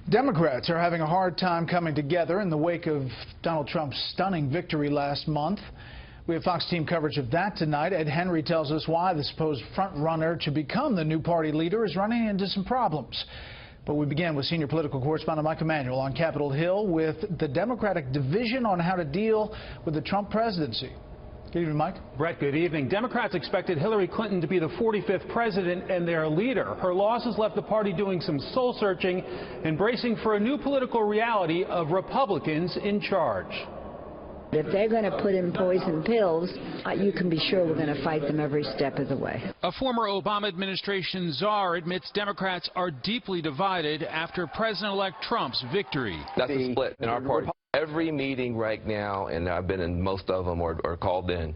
Democrats are having a hard time coming together in the wake of Donald Trump's stunning victory last month. We have Fox team coverage of that tonight. Ed Henry tells us why the supposed front-runner to become the new party leader is running into some problems. But we begin with senior political correspondent Mike Emanuel on Capitol Hill with the Democratic division on how to deal with the Trump presidency. Good evening, Mike. Brett, good evening. Democrats expected Hillary Clinton to be the 45th president and their leader. Her losses left the party doing some soul-searching and bracing for a new political reality of Republicans in charge. If they're going to put in poison pills, you can be sure we're going to fight them every step of the way. A former Obama administration czar admits Democrats are deeply divided after President-elect Trump's victory. That's a split in our party. Every meeting right now, and I've been in most of them or called in,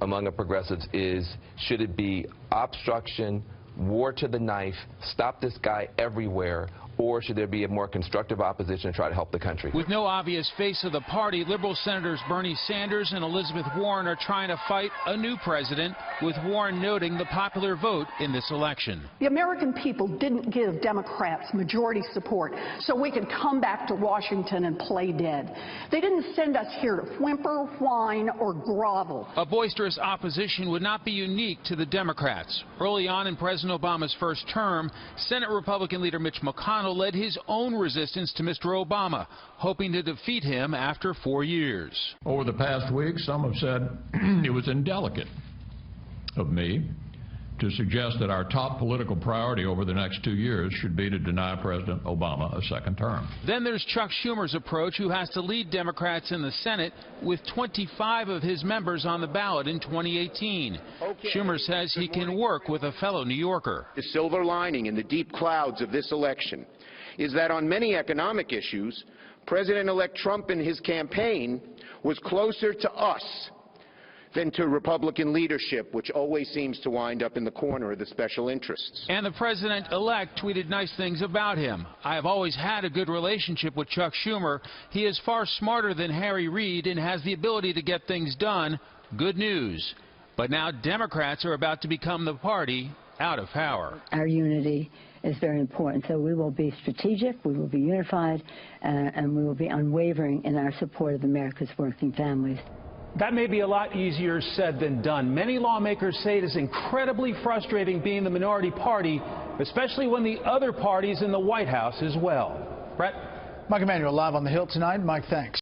among the progressives is, should it be obstruction, war to the knife, stop this guy everywhere, or should there be a more constructive opposition to try to help the country? With no obvious face of the party, Liberal Senators Bernie Sanders and Elizabeth Warren are trying to fight a new president, with Warren noting the popular vote in this election. The American people didn't give Democrats majority support so we could come back to Washington and play dead. They didn't send us here to whimper, whine, or grovel. A boisterous opposition would not be unique to the Democrats. Early on in President Obama's first term, Senate Republican leader Mitch McConnell led his own resistance to Mr. Obama, hoping to defeat him after 4 years. Over the past week, some have said it was indelicate of me to suggest that our top political priority over the next 2 years should be to deny President Obama a second term. Then there's Chuck Schumer's approach, who has to lead Democrats in the Senate with 25 of his members on the ballot in 2018. Schumer says he can work with a fellow New Yorker. The silver lining in the deep clouds of this election is that on many economic issues, President-elect Trump and his campaign was closer to us than to Republican leadership, which always seems to wind up in the corner of the special interests. And the president-elect tweeted nice things about him. I have always had a good relationship with Chuck Schumer. He is far smarter than Harry Reid and has the ability to get things done. Good news. But now Democrats are about to become the party out of power. Our unity is very important, so we will be strategic, we will be unified, and we will be unwavering in our support of America's working families. That may be a lot easier said than done. Many lawmakers say it is incredibly frustrating being the minority party, especially when the other party's in the White House as well. Brett? Mike Emanuel live on the Hill tonight. Mike, thanks.